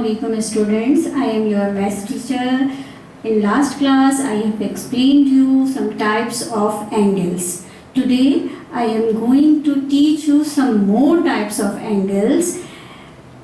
Assalamualaikum students. I am your math teacher. In last class I have explained you some types of angles. Today I am going to teach you some more types of angles.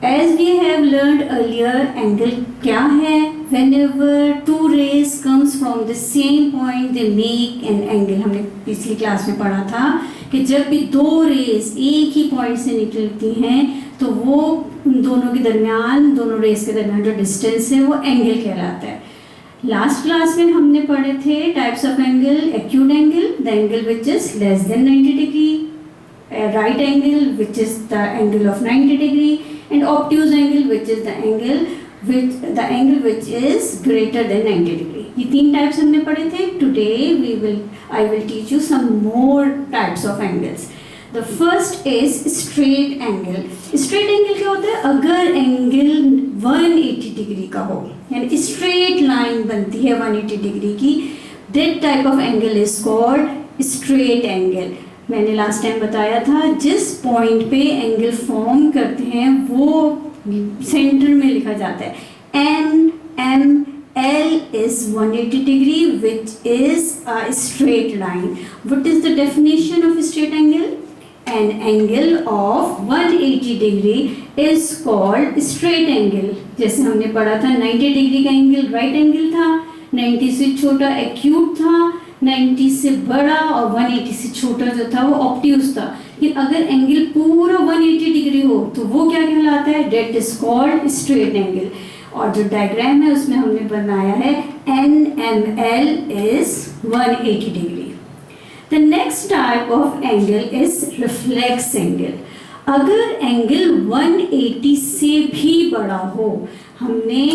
As we have learned earlier, angle क्या है? Whenever two rays comes from the same point they make an angle. हमने पिछली class में पढ़ा था कि जब भी दो रेस एक ही पॉइंट से निकलती हैं तो वो उन दोनों के दरमियान, दोनों रेस के दरमियान जो डिस्टेंस है वो एंगल कहलाता है. लास्ट क्लास में हमने पढ़े थे types of angle. Acute angle, the angle which is less than 90 degree. Right angle which is the angle of 90 degree. And obtuse angle which is the angle which is greater than 90 degree. ये तीन types हमने पढ़े थे. Today I will teach you some more types of angles. The first is straight angle. Straight angle क्या होता है? अगर angle 180 degree का हो, यानी स्ट्रेट लाइन बनती है 180 डिग्री की, that type of angle is called straight angle. मैंने लास्ट टाइम बताया था जिस पॉइंट पे एंगल फॉर्म करते हैं वो सेंटर में लिखा जाता है. NM L is 180 degree, which is a straight line. What is the definition of straight angle? An angle of 180 degree is called straight angle. जैसे हमने पढ़ा था 90 डिग्री का एंगल राइट एंगल था, 90 से छोटा एक्यूट था, 90 से बड़ा और 180 से छोटा जो था वो ऑब्ट्यूज था. लेकिन अगर एंगल पूरा 180 डिग्री हो तो वो क्या कहलाता है? That is called straight angle. और जो डायग्राम है उसमें हमने बनाया है NML is 180 degree. The next type of angle is reflex angle. अगर एंगल 180 से भी बड़ा हो, हमने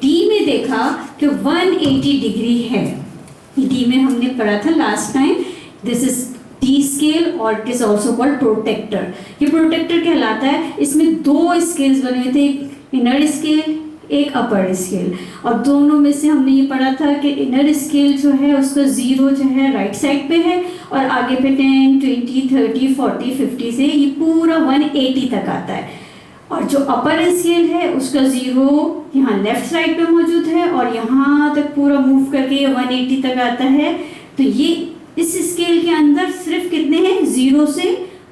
D में देखा कि 180 डिग्री है. D में हमने पढ़ा था last time. This is D scale और it is also called protractor. ये प्रोटेक्टर कहलाता है. इसमें दो स्केल्स बने हुए थे, एक इनर स्केल एक अपर स्केल, और दोनों में से हमने ये पढ़ा था कि इनर स्केल जो है उसका जीरो जो है राइट साइड पे है और आगे पे 10, 20, 30, 40, 50 से ये पूरा 180 तक आता है. और जो अपर स्केल है उसका जीरो यहाँ लेफ्ट साइड पे मौजूद है और यहाँ तक पूरा मूव करके ये 180 तक आता है. तो ये इस स्केल के अंदर सिर्फ कितने हैं? 0 से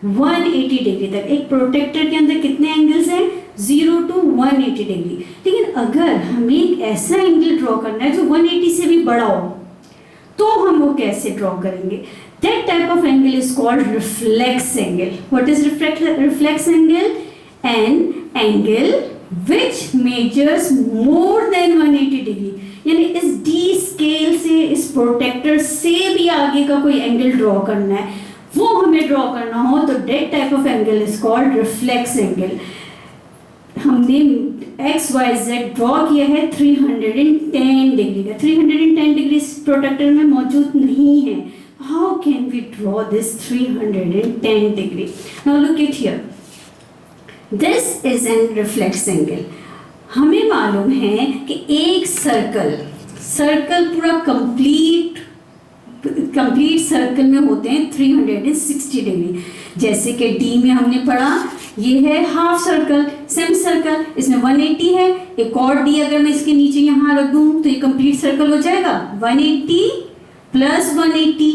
180 डिग्री तक. एक प्रोटेक्टर के अंदर कितने एंगल्स हैं? 0 to 180 डिग्री. लेकिन अगर हमें एक ऐसा एंगल ड्रॉ करना है जो 180 से भी बड़ा हो तो हम वो कैसे ड्रॉ करेंगे? That type of angle is called reflex angle. What is reflex angle? An angle which measures more than 180 degree. यानी इस D स्केल से, इस प्रोटेक्टर से भी आगे का कोई एंगल ड्रॉ करना है, वो हमें ड्रॉ करना हो तो that type of angle is called reflex angle. हमने XYZ ड्रॉ किया है 310 डिग्री का. 310 डिग्री प्रोटेक्टर में मौजूद नहीं है. How can we draw this 310 degree? Now look it here. This is an reflex angle. हमें मालूम है कि एक सर्कल पूरा कंप्लीट सर्कल में होते हैं 360 डिग्री. जैसे कि D में हमने पढ़ा ये है हाफ सर्कल, सेमी सर्कल, इसमें 180 है. एक और D अगर मैं इसके नीचे यहाँ रख दूँ तो ये कंप्लीट सर्कल हो जाएगा. 180 प्लस 180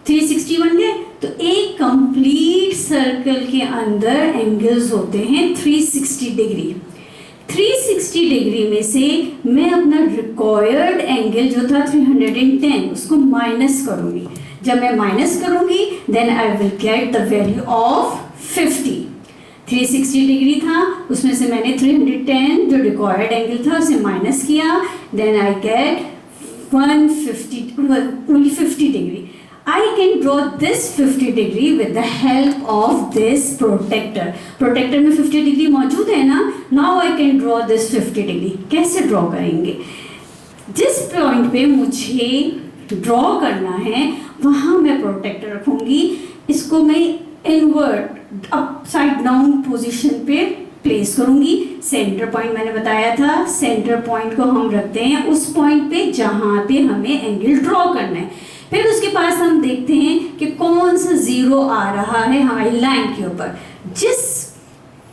360 बन गए. तो एक कंप्लीट सर्कल के अंदर एंगल्स होते हैं 360 डिग्री. 360 डिग्री में से मैं अपना रिक्वायर्ड एंगल जो था 310 उसको माइनस करूँगी. जब मैं माइनस करूँगी then I will get the value of 50. 360 degree था, उसमें से मैंने 310 जो रिक्वायर्ड एंगल था उसे माइनस किया. Then I get 50 degree. I can draw this 50 degree with the help of this protector. Protector में 50 डिग्री मौजूद है ना. Now I can draw this 50 degree. कैसे ड्रॉ करेंगे? जिस पॉइंट पे मुझे ड्रॉ करना है वहाँ मैं प्रोटेक्टर रखूँगी. इसको मैं इनवर्ट अपसाइड डाउन पोजीशन पे प्लेस करूँगी. सेंटर पॉइंट मैंने बताया था, सेंटर पॉइंट को हम रखते हैं उस पॉइंट पे जहाँ पे हमें एंगल ड्रॉ करना है. फिर उसके पास हम देखते हैं कि कौन सा जीरो आ रहा है हमारी लाइन के ऊपर. जिस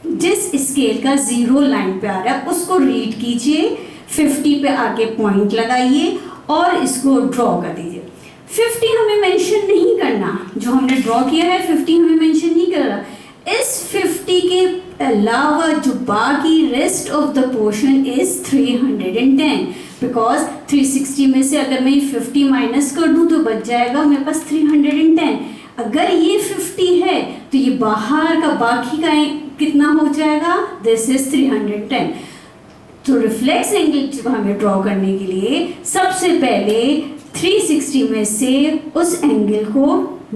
जिस स्केल का 0 लाइन पे आ रहा है उसको रीड कीजिए, 50 पे आके पॉइंट लगाइए और इसको ड्रॉ कर दीजिए। 50 हमें मेंशन नहीं करना, जो हमने ड्रॉ किया है 50 हमें मेंशन नहीं करना। इस 50 के अलावा जो बाकी rest of the portion is 310, because 360 में से अगर मैं 50 माइनस कर दूं तो बच जाएगा मेरे पास 310। अगर ये 50 है तो ये बाहर का बाकी का कितना हो जाएगा, दिस इज 310। तो रिफ्लेक्स एंगल हमें ड्रॉ करने के लिए सबसे पहले 360 में से उस एंगल को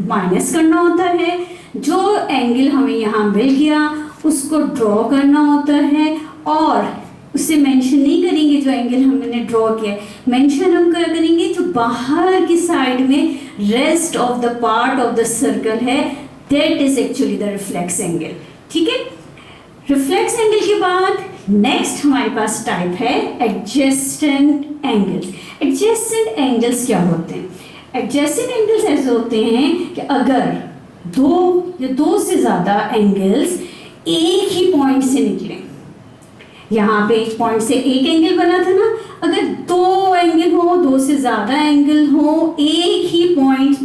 माइनस करना होता है, जो एंगल हमें यहाँ मिल गया उसको ड्रॉ करना होता है और उसे मेंशन नहीं करेंगे जो एंगल हमने ड्रॉ किया, मेंशन हम क्या करेंगे जो बाहर की साइड में rest of the part of the circle है, that is actually the reflex angle. ठीक है, रिफ्लेक्स एंगल के बाद नेक्स्ट हमारे पास टाइप है एडजेसेंट एंगल्स। एडजेसेंट एंगल्स क्या होते हैं? एडजेसेंट एंगल्स ऐसे होते हैं कि अगर दो या दो से ज़्यादा एंगल्स एक ही पॉइंट से निकले, यहाँ पे एक पॉइंट से एक एंगल बना था ना, अगर दो एंगल हो, दो से ज़्यादा एंगल हो, एक ही पॉइंट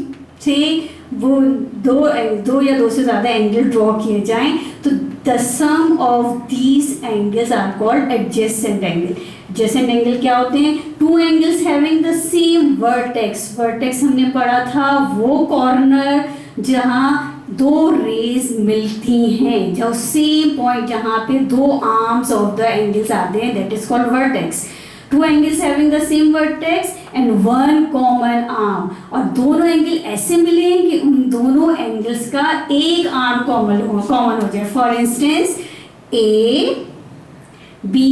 से वो दो या दो से ज़्यादा एंगल ड्रॉ किए जाएं तो the sum of these angles are called adjacent angle. Adjacent angle क्या होते हैं? Two angles having the same vertex. Vertex हमने पढ़ा था वो कॉर्नर जहाँ दो रेज मिलती हैं, जो सेम पॉइंट जहाँ पे दो आर्म्स ऑफ द एंगल्स आते हैं, that is called vertex. Two angles having the same vertex and one common arm. और दोनों एंगल ऐसे मिले कि उन दोनों एंगल्स का एक आर्म कॉमन हो जाए। For instance A B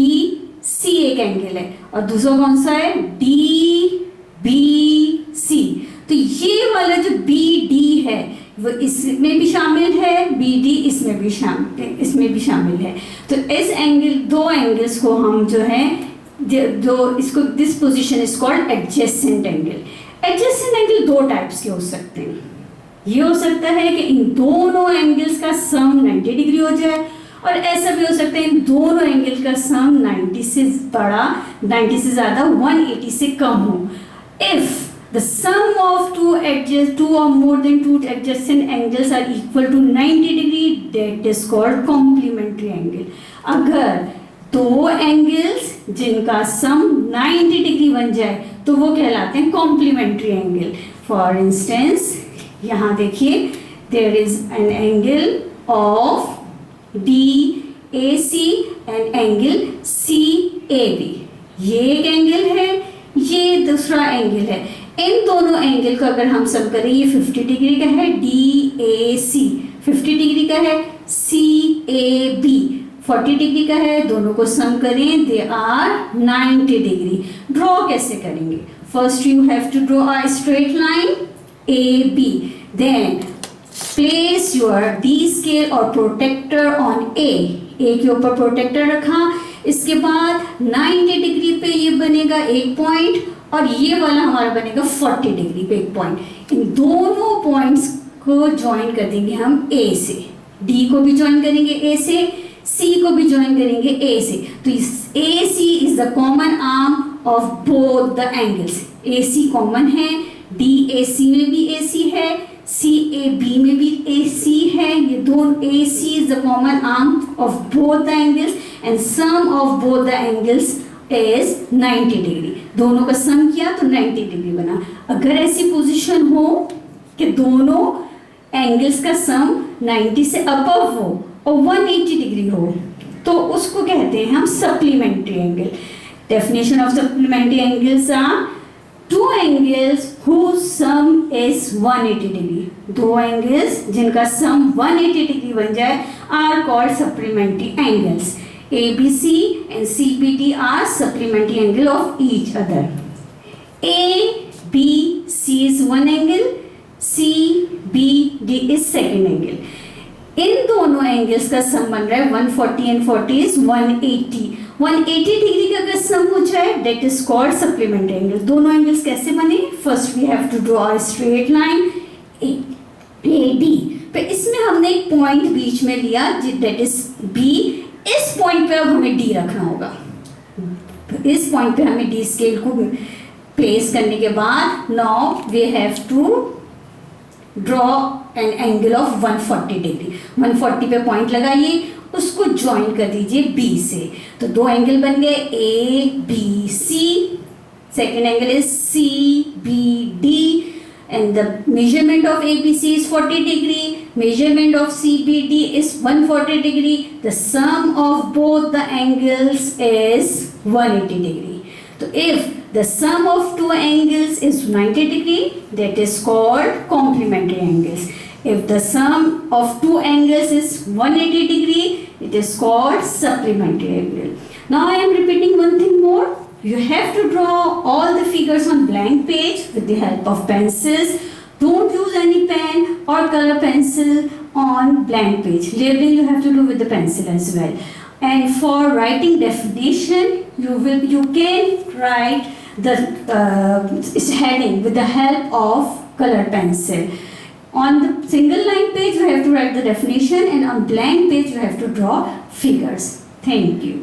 C एक एंगल है और दूसरा कौन सा है, डी बी सी। तो ये वाला जो बी डी है वो इसमें भी शामिल है, बी डी इसमें भी शामिल है। तो इस एंगल, दो एंगल्स को हम जो है जो इसको this position is called adjacent angle. Adjacent angle दो टाइप्स के हो सकते हैं। ये हो सकता है कि इन दोनों एंगल्स का सम 90 डिग्री हो जाए और ऐसा भी हो सकता है इन दोनों एंगल का सम 90 से बड़ा, 90 से ज़्यादा, 180 से कम हो। If the sum of two or more than two adjacent angles are equal to 90 degree, that is called complementary angle. अगर दो एंगल्स जिनका सम 90 डिग्री बन जाए तो वो कहलाते हैं कॉम्प्लीमेंट्री एंगल। फॉर इंस्टेंस यहाँ देखिए, there is an angle of D A C and angle C A B. ये एक एंगल है, ये दूसरा एंगल है। इन दोनों एंगल का अगर हम सम करें, ये 50 डिग्री का है डी ए सी, 50 डिग्री का है सी ए बी, 40 डिग्री का है, दोनों को सम करें, दे आर 90 डिग्री। ड्रॉ कैसे करेंगे? First you have to draw a straight line A B, then place your D scale और प्रोटेक्टर ऑन ए के ऊपर प्रोटेक्टर रखा, इसके बाद 90 डिग्री पे ये बनेगा एक पॉइंट और ये वाला हमारा बनेगा 40 डिग्री पे एक पॉइंट। इन दोनों पॉइंट्स को ज्वाइन कर देंगे हम ए से, डी को भी ज्वाइन करेंगे ए से, सी को भी ज्वाइन करेंगे ए से। तो इस A C is the common arm of both the angles. A C common है, डी ए सी में भी ए सी है, सी ए बी में भी ए सी है। ये दोनों A C is the common arm of both the angles and sum of both the angles is 90 degree. दोनों का सम किया तो 90 डिग्री बना। अगर ऐसी पोजीशन हो कि दोनों एंगल्स का सम 90 से अबव हो और 180 डिग्री हो तो उसको कहते हैं हम supplementary angle. Definition of supplementary angles are two angles whose sum is 180 degree. दो एंगल्स जिनका सम 180 डिग्री बन जाए are called supplementary angles. ABC and CBD are supplementary angle of each other. ABC is one angle, CBD is second angle. इन दोनों angles का सम बन रहा है 140 and 40 is 180. 180 degree का अगर सम हो जाए that is called supplementary angle. दोनों एंगल्स कैसे बने? First we have to draw a straight line AD. इसमें हमने एक पॉइंट बीच में लिया दैट इज बी। इस पॉइंट पे अब हमें डी रखना होगा। इस पॉइंट पे हमें डी स्केल को प्लेस करने के बाद now we have to draw an angle of 140 degree. 140 पे पॉइंट लगाइए, उसको ज्वाइन कर दीजिए बी से। तो दो एंगल बन गए A B C. Second angle is C B D and the measurement of ABC is 40 degree, measurement of CBD is 140 degree, the sum of both the angles is 180 degree. So if the sum of two angles is 90 degree, that is called complementary angles. If the sum of two angles is 180 degree, it is called supplementary angle. Now I am repeating one thing more. You have to draw all the figures on blank page with the help of pencils. Don't use any pen or color pencil on blank page. Labeling you have to do with the pencil as well. And for writing definition, you can write the heading with the help of color pencil. On the single line page, you have to write the definition, and on blank page, you have to draw figures. Thank you.